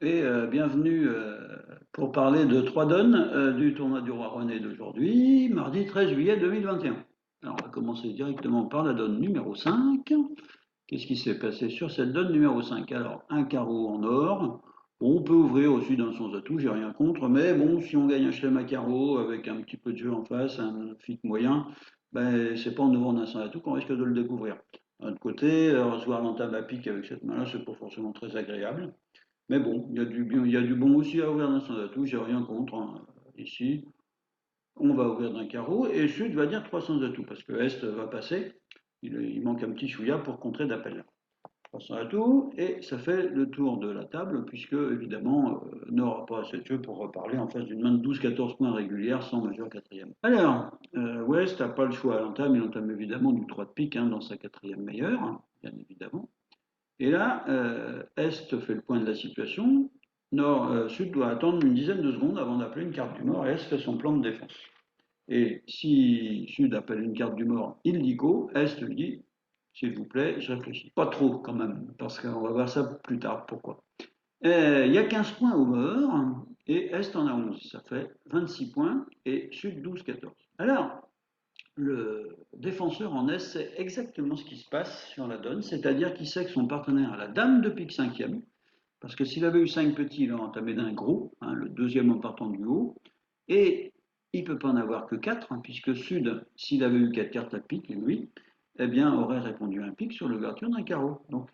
et bienvenue pour parler de trois donnes du tournoi du Roi René d'aujourd'hui, mardi 13 juillet 2021. Alors on va commencer directement par la donne numéro 5. Qu'est-ce qui s'est passé sur cette donne numéro 5? Alors un carreau en or, bon, on peut ouvrir aussi d'un sans atout, j'ai rien contre, mais bon, si on gagne un chelem à carreau avec un petit peu de jeu en face, un fit moyen, ben, c'est pas en ouvrant d'un sans atout qu'on risque de le découvrir. D'un autre côté, recevoir l'entame à pique avec cette main-là, c'est pas forcément très agréable. Mais bon, il y a du bon aussi à ouvrir d'un sans atout, j'ai rien contre, hein. Ici, on va ouvrir d'un carreau et Sud va dire 300 atouts parce que Est va passer. Il manque un petit chouïa pour contrer d'appel. 300 atouts et ça fait le tour de la table puisque évidemment n'aura pas assez de jeu pour reparler en face d'une main de 12-14 points régulière sans majeur quatrième. Alors, West n'a pas le choix à l'entame, il entame évidemment du 3 de pique hein, dans sa quatrième meilleure, hein, bien évidemment. Et là, Est fait le point de la situation. Nord, Sud doit attendre une dizaine de secondes avant d'appeler une carte du mort et Est fait son plan de défense. Et si Sud appelle une carte du mort illico, Est lui dit s'il vous plaît, je réfléchis. Pas trop quand même, parce qu'on va voir ça plus tard. Pourquoi? Il y a 15 points au mort et Est en a 11. Ça fait 26 points et Sud 12-14. Alors, le défenseur en Est sait exactement ce qui se passe sur la donne, c'est-à-dire qu'il sait que son partenaire a la dame de pique cinquième, parce que s'il avait eu 5 petits, il aurait entamé d'un gros, hein, le deuxième en partant du haut, et il ne peut pas en avoir que 4, hein, puisque Sud, s'il avait eu 4 cartes à pique, lui, eh bien, aurait répondu un pique sur l'ouverture d'un carreau. Donc,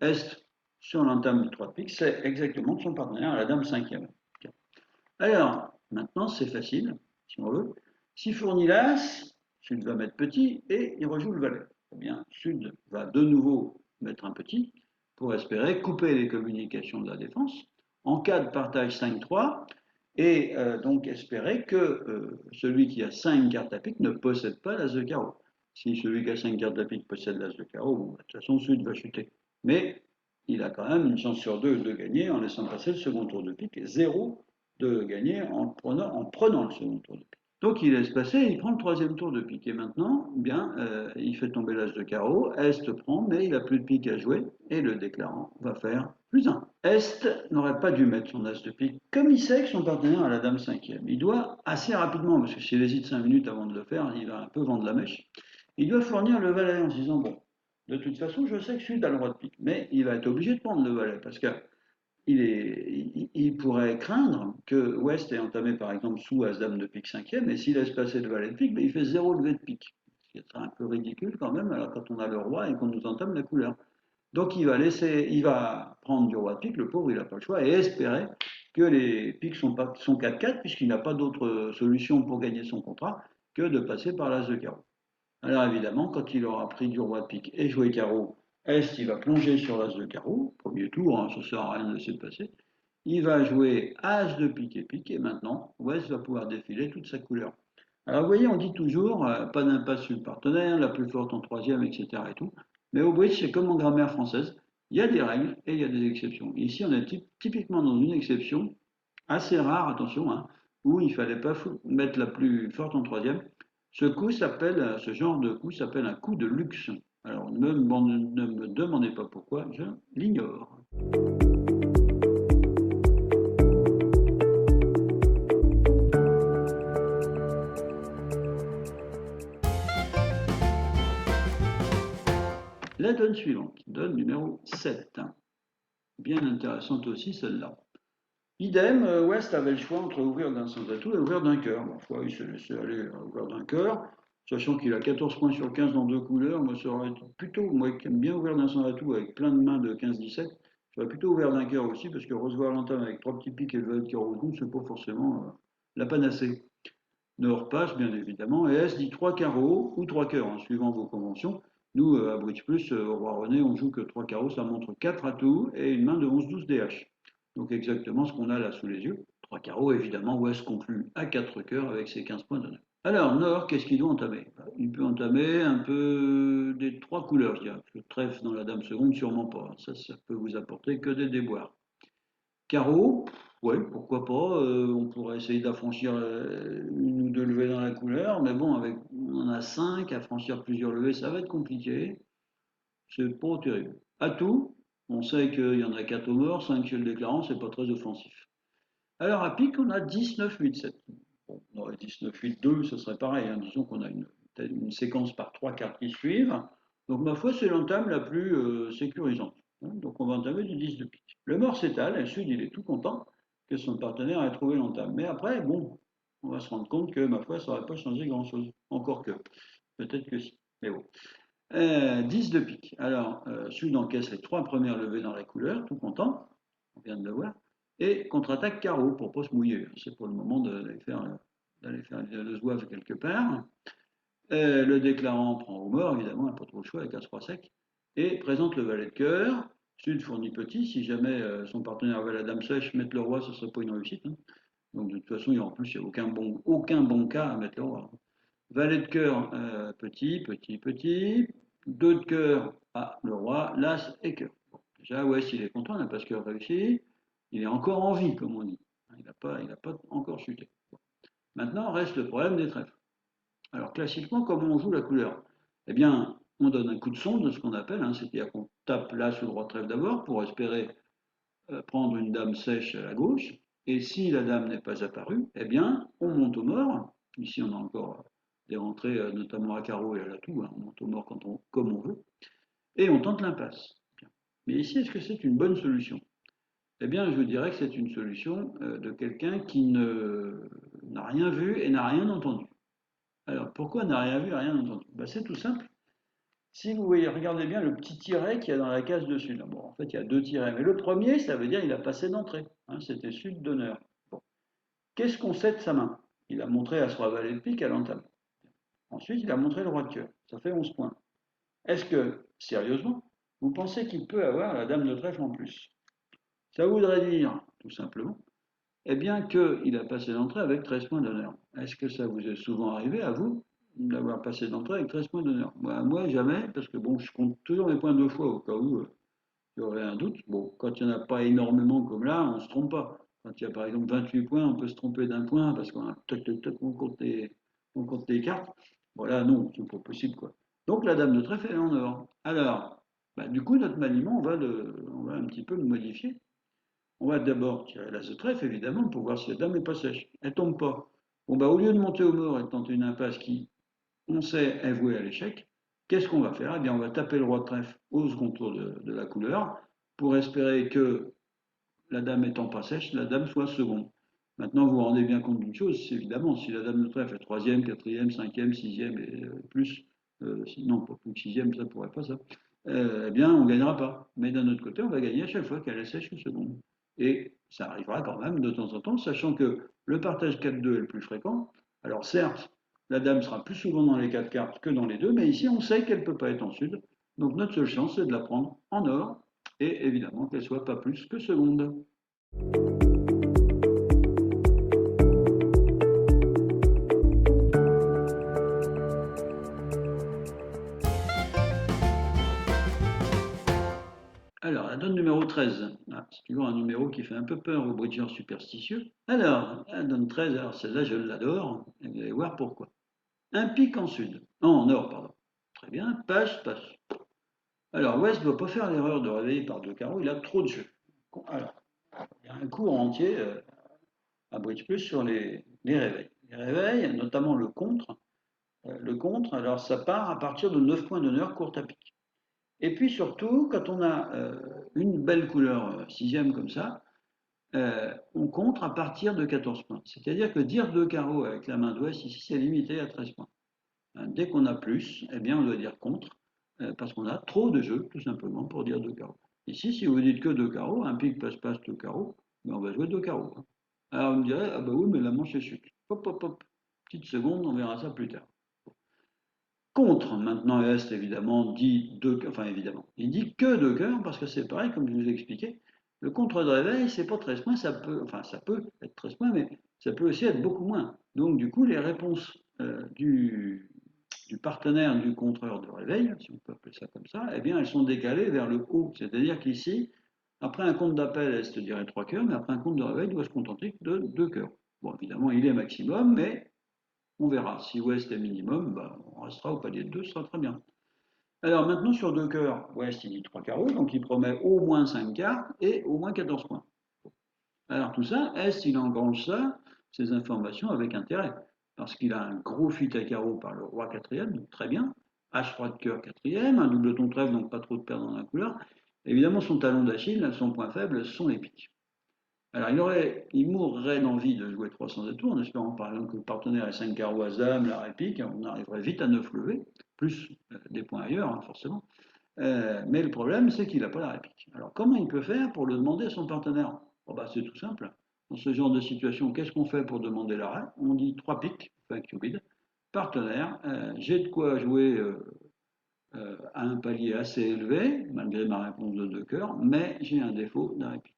Est, sur l'entame du 3 de pique, c'est exactement que son partenaire a la dame cinquième. Alors, maintenant, c'est facile, si on veut. Si fournit l'As, Sud va mettre petit et il rejoue le valet. Eh bien, Sud va de nouveau mettre un petit pour espérer couper les communications de la défense en cas de partage 5-3 et donc espérer que celui qui a 5 cartes à pique ne possède pas l'As de carreau. Si celui qui a 5 cartes à pique possède l'As de carreau, bon, de toute façon, Sud va chuter. Mais il a quand même une chance sur deux de gagner en laissant passer le second tour de pique et zéro de gagner en prenant le second tour de pique. Donc il laisse passer, il prend le troisième tour de pique. Et maintenant, bien, il fait tomber l'as de carreau, Est prend, mais il n'a plus de pique à jouer, et le déclarant va faire plus un. Est n'aurait pas dû mettre son as de pique, comme il sait que son partenaire a la dame cinquième. Il doit assez rapidement, parce que s'il hésite 5 minutes avant de le faire, il va un peu vendre la mèche, il doit fournir le valet en se disant, bon, de toute façon, je sais que Sud a le droit de pique, mais il va être obligé de prendre le valet, parce que il pourrait craindre que West ait entamé par exemple sous As-Dame de pique cinquième, et s'il laisse passer le valet de pique, ben, il fait zéro levé de pique. Ce qui est un peu ridicule quand même, alors quand on a le roi et qu'on nous entame la couleur. Donc il va prendre du roi de pique, le pauvre il n'a pas le choix, et espérer que les piques sont 4-4, puisqu'il n'a pas d'autre solution pour gagner son contrat que de passer par l'As de carreau. Alors évidemment, quand il aura pris du roi de pique et joué carreau, Est, il va plonger sur l'As de carreau, premier tour, hein, ça ne sert à rien de laisser passer. Il va jouer As de pique et maintenant, Ouest va pouvoir défiler toute sa couleur. Alors vous voyez, on dit toujours, pas d'impasse sur le partenaire, la plus forte en troisième, etc. et tout. Mais au bridge, c'est comme en grammaire française, il y a des règles et il y a des exceptions. Ici, on est typiquement dans une exception, assez rare, attention, hein, où il ne fallait pas mettre la plus forte en troisième. Ce genre de coup s'appelle un coup de luxe. Alors ne me demandez pas pourquoi, je l'ignore. La donne suivante, donne numéro 7. Bien intéressante aussi celle-là. Idem, West avait le choix entre ouvrir d'un sans atout et ouvrir d'un cœur. Bon, il s'est laissé aller à ouvrir d'un cœur, sachant qu'il a 14 points sur 15 dans deux couleurs. Moi, ça aurait été plutôt, moi qui aime bien ouvrir d'un sans atout avec plein de mains de 15-17, j'aurais plutôt ouvert d'un cœur aussi, parce que recevoir l'entame avec trois petits pics et le valet de cœur au compte, c'est pas forcément la panacée. Nord passe, bien évidemment, et S dit trois carreaux ou trois cœurs, hein, suivant vos conventions. Nous, à Bridge Plus, au Roi René, on joue que trois carreaux, ça montre 4 atouts et une main de 11-12 DH. Donc exactement ce qu'on a là sous les yeux. Trois carreaux, évidemment, West conclut à 4 cœurs avec ses 15 points d'honneur. Alors, Nord, qu'est-ce qu'il doit entamer? Il peut entamer un peu des trois couleurs, je dirais. Parce que trèfle dans la dame seconde, sûrement pas. Ça peut vous apporter que des déboires. Carreau, oui, pourquoi pas. On pourrait essayer d'affranchir une ou deux levées dans la couleur, mais bon, on en a 5, affranchir plusieurs levées, ça va être compliqué. C'est pas terrible. Atout, On sait qu'il y en a 4 au mort, 5 chez le déclarant, c'est pas très offensif. Alors à pique, on a 19, 8, 7. Bon, on aurait 19, 8, 2, ce serait pareil, hein. Disons qu'on a une séquence par 3 cartes qui suivent. Donc ma foi, c'est l'entame la plus sécurisante. Donc on va entamer du 10 de pique. Le mort s'étale, et le sud, il est tout content que son partenaire ait trouvé l'entame. Mais après, bon, on va se rendre compte que ma foi, ça n'aurait pas changé grand-chose. Encore que, peut-être que si. Mais bon. 10 de pique. Alors, Sud encaisse les 3 premières levées dans la couleur, tout content, on vient de le voir, et contre-attaque carreau pour ne pas se mouiller. C'est pour le moment d'aller faire le zouave quelque part. Le déclarant prend au mort, évidemment, il n'a pas trop le choix avec As-3 sec, et présente le valet de cœur. Sud fournit petit, si jamais son partenaire avait la dame sèche, mettre le roi, ce ne serait pas une réussite, hein. Donc de toute façon, en plus, il n'y a aucun bon cas à mettre le roi. Valet de cœur, petit, petit, petit. 2 de cœur, le roi, l'as et cœur. Bon, déjà, ouais, s'il est content, il n'a pas ce cœur réussi. Il est encore en vie, comme on dit. Il n'a pas encore chuté. Bon. Maintenant, reste le problème des trèfles. Alors, classiquement, comment on joue la couleur? Eh bien, on donne un coup de sonde, ce qu'on appelle, hein, c'est-à-dire qu'on tape l'as ou le roi de trèfle d'abord pour espérer prendre une dame sèche à la gauche. Et si la dame n'est pas apparue, eh bien, on monte au mort. Ici, on a encore des rentrées, notamment à carreau et à l'atout, hein. On monte au mort comme on veut. Et on tente l'impasse. Mais ici, est-ce que c'est une bonne solution? Eh bien, je vous dirais que c'est une solution de quelqu'un qui n'a rien vu et n'a rien entendu. Alors, pourquoi n'a rien vu et rien entendu? Ben, c'est tout simple. Si vous voyez, regardez bien le petit tiret qu'il y a dans la case dessus. Là. Bon, en fait, il y a 2 tirets. Mais le premier, ça veut dire qu'il a passé d'entrée. Hein, c'était sud d'honneur. Bon. Qu'est-ce qu'on sait de sa main? Il a montré à soi valet de pique à l'entame. Ensuite, il a montré le roi de cœur. Ça fait 11 points. Est-ce que, sérieusement, vous pensez qu'il peut avoir la dame de trèfle en plus? Ça voudrait dire, tout simplement, eh bien qu'il a passé d'entrée avec 13 points d'honneur. Est-ce que ça vous est souvent arrivé à vous d'avoir passé d'entrée avec 13 points d'honneur? Moi, jamais, parce que bon, je compte toujours mes points 2 fois au cas où il y aurait un doute. Bon, quand il n'y en a pas énormément comme là, on ne se trompe pas. Quand il y a par exemple 28 points, on peut se tromper d'un point parce qu'on a toc, toc, toc, on compte les cartes. Voilà, non, c'est pas possible quoi. Donc la dame de trèfle est en or. Alors, bah, du coup, notre maniement, on va un petit peu le modifier. On va d'abord tirer l'as de trèfle, évidemment, pour voir si la dame n'est pas sèche. Elle tombe pas. Bon, bah, au lieu de monter au mort et de tenter une impasse qui, on sait, est vouée à l'échec, qu'est-ce qu'on va faire? Eh bien, on va taper le roi de trèfle au second tour de la couleur pour espérer que la dame étant pas sèche, la dame soit seconde. Maintenant, vous vous rendez bien compte d'une chose, c'est évidemment, si la dame de trèfle est troisième, quatrième, cinquième, sixième et plus, non, pas plus que sixième, ça ne pourrait pas ça, eh bien, on ne gagnera pas. Mais d'un autre côté, on va gagner à chaque fois qu'elle est sèche ou seconde. Et ça arrivera quand même de temps en temps, sachant que le partage 4-2 est le plus fréquent. Alors certes, la dame sera plus souvent dans les 4 cartes que dans les deux, mais ici, on sait qu'elle ne peut pas être en sud. Donc notre seule chance, c'est de la prendre en or, et évidemment qu'elle ne soit pas plus que seconde. Alors, la donne numéro 13. Ah, c'est toujours un numéro qui fait un peu peur aux bridgers superstitieux. Alors, la donne 13, alors celle-là, je l'adore, et vous allez voir pourquoi. Un pic en sud. Non, en nord, pardon. Très bien, passe, passe. Alors, West ne doit pas faire l'erreur de réveiller par 2 carreaux, il a trop de jeux. Alors, il y a un cours entier à Bridge Plus sur les réveils. Les réveils, notamment le contre. Le contre, alors ça part à partir de 9 points d'honneur courte à pic. Et puis surtout, quand on a une belle couleur sixième comme ça, on contre à partir de 14 points. C'est-à-dire que dire 2 carreaux avec la main d'ouest, ici, c'est limité à 13 points. Dès qu'on a plus, eh bien, on doit dire contre, parce qu'on a trop de jeux, tout simplement, pour dire 2 carreaux. Ici, si vous dites que 2 carreaux, un pic passe-passe 2 carreaux, ben on va jouer 2 carreaux. Hein. Alors, on me dirait, ah bah oui, mais la manche est chute. Hop, hop, hop. Petite seconde, on verra ça plus tard. Contre, maintenant, Est, évidemment, dit enfin, évidemment, il dit que 2 cœurs, parce que c'est pareil, comme je vous ai expliqué, le contre de réveil, c'est pas 13 points, ça peut être 13 points, mais ça peut aussi être beaucoup moins. Donc, du coup, les réponses du partenaire du contreur de réveil, si on peut appeler ça comme ça, eh bien, elles sont décalées vers le haut. C'est-à-dire qu'ici, après un compte d'appel, Est dirait 3 cœurs, mais après un compte de réveil, il doit se contenter de 2 cœurs. Bon, évidemment, il est maximum, mais on verra. Si Ouest est minimum, bah, on restera au palier de 2, ce sera très bien. Alors maintenant, sur deux cœurs, West, il dit 3 carreaux, donc il promet au moins 5 cartes et au moins 14 points. Alors tout ça, Est, il engrange ça, ces informations avec intérêt, parce qu'il a un gros fit à carreau par le roi quatrième, donc très bien. H3 de cœur quatrième, un double ton trèfle, donc pas trop de perdre dans la couleur. Évidemment, son talon d'Achille, son point faible, sont les piques. Alors il mourrait d'envie de jouer 300 de tour, en espérant par exemple que le partenaire ait 5 carreaux as dame, la répique, on arriverait vite à 9 levées, plus des points ailleurs, hein, forcément. Mais le problème, c'est qu'il n'a pas la réplique. Alors, comment il peut faire pour le demander à son partenaire? Oh, bah, c'est tout simple. Dans ce genre de situation, qu'est-ce qu'on fait pour demander l'arrêt? On dit 3 piques, enfin cupide. Partenaire, j'ai de quoi jouer à un palier assez élevé, malgré ma réponse de 2 cœurs, mais j'ai un défaut d'arrêt pique.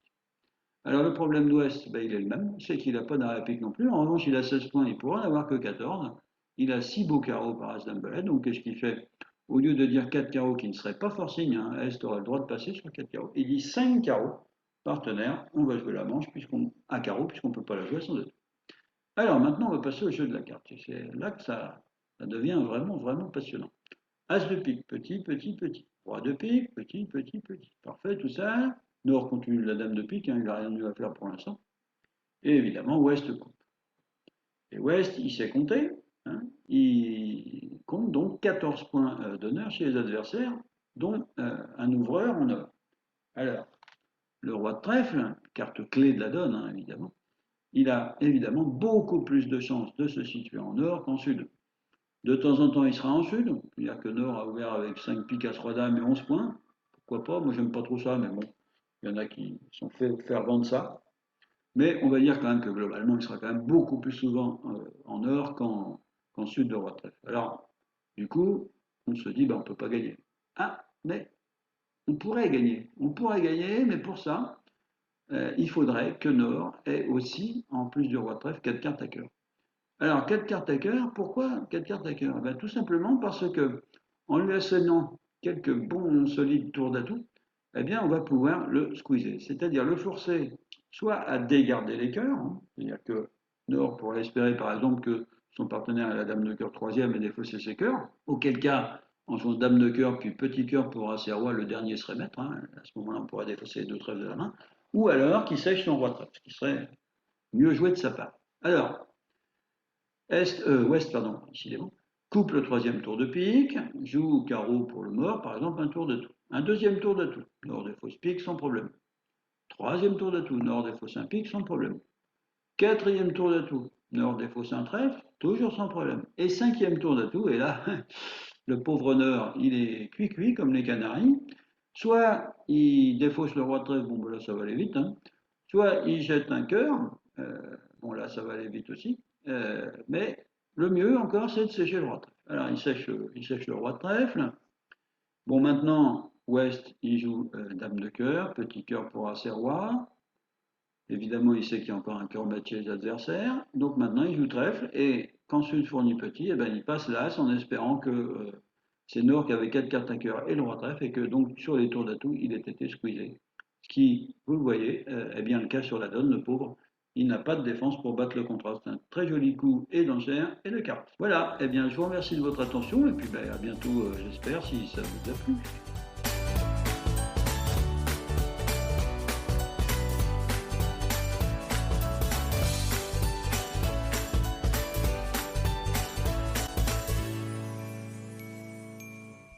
Alors, le problème d'Ouest, ben, il est le même, c'est qu'il n'a pas d'arrêt pique non plus. En revanche, il a 16 points, il pourra en avoir que 14. Il a 6 beaux carreaux par as dame belette, donc qu'est-ce qu'il fait? Au lieu de dire 4 carreaux qui ne seraient pas forcing, hein, Est aura le droit de passer sur 4 carreaux. Il dit 5 carreaux, partenaire, on va jouer la manche à carreaux, puisqu'on ne peut pas la jouer sans deux. Alors maintenant, on va passer au jeu de la carte. C'est là que ça devient vraiment, vraiment passionnant. As de pique, petit, petit, petit. Roi de pique, petit, petit, petit. Parfait, tout ça. Nord continue de la dame de pique, hein, il n'a rien de mieux à faire pour l'instant. Et évidemment, Ouest coupe. Et Ouest, il sait compter. Hein, il compte donc 14 points d'honneur chez les adversaires, dont un ouvreur en or. Alors, le roi de trèfle, carte clé de la donne, hein, évidemment, il a évidemment beaucoup plus de chances de se situer en nord qu'en sud. De temps en temps, il sera en sud. C'est-à-dire que Nord a ouvert avec 5 piques à 3 dames et 11 points. Pourquoi pas? Moi, j'aime pas trop ça, mais bon, il y en a qui sont fait faire vendre ça. Mais on va dire quand même que globalement, il sera quand même beaucoup plus souvent en Nord qu'en sud de roi de trèfle. Alors, du coup, on se dit, ben, on ne peut pas gagner. Ah, mais on pourrait gagner. On pourrait gagner, mais pour ça, il faudrait que Nord ait aussi, en plus du roi de trèfle, 4 cartes à cœur. Alors, 4 cartes à cœur, pourquoi 4 cartes à cœur? Ben, tout simplement parce que, en lui assénant quelques bons solides tours d'atout, eh bien, on va pouvoir le squeezer, c'est-à-dire le forcer soit à dégarder les cœurs, hein, c'est-à-dire que Nord pourrait espérer par exemple que son partenaire ait la dame de cœur troisième et défausser ses cœurs, auquel cas, en jouant dame de cœur puis petit cœur pour ses rois, le dernier serait maître, hein, à ce moment-là on pourrait défausser les deux trèfles de la main, ou alors qu'il sèche son roi de trèfle, ce qui serait mieux joué de sa part. Alors, Ouest, pardon, décidément, coupe le troisième tour de pique, joue carreau pour le mort, par exemple un tour de tout. Un deuxième tour de tout, nord des fausses piques sans problème. Troisième tour de tout, nord des fausses un pique sans problème. Quatrième tour de tout, nord des fausses un trèfle, toujours sans problème. Et cinquième tour de tout, et là, le pauvre nord, il est cuit-cuit comme les canaris. Soit il défausse le roi de trèfle, bon ben là ça va aller vite, hein. Soit il jette un cœur, bon là ça va aller vite aussi, mais le mieux encore c'est de sécher le roi de trèfle. Alors il sèche le roi de trèfle. Bon maintenant, Ouest il joue dame de cœur, petit cœur pour assez roi. Évidemment il sait qu'il y a encore un cœur battu chez les adversaires, donc maintenant il joue trèfle et quand Sud fournit petit, eh ben, il passe l'as en espérant que c'est Nord qui avait 4 cartes à cœur et le roi de trèfle et que donc sur les tours d'atout il ait été squeezé. Ce qui, vous le voyez, est bien le cas sur la donne, le pauvre. Il n'a pas de défense pour battre le contraste. Un très joli coup et d'enchère et de carte. Voilà, eh bien je vous remercie de votre attention et puis ben, à bientôt j'espère si ça vous a plu.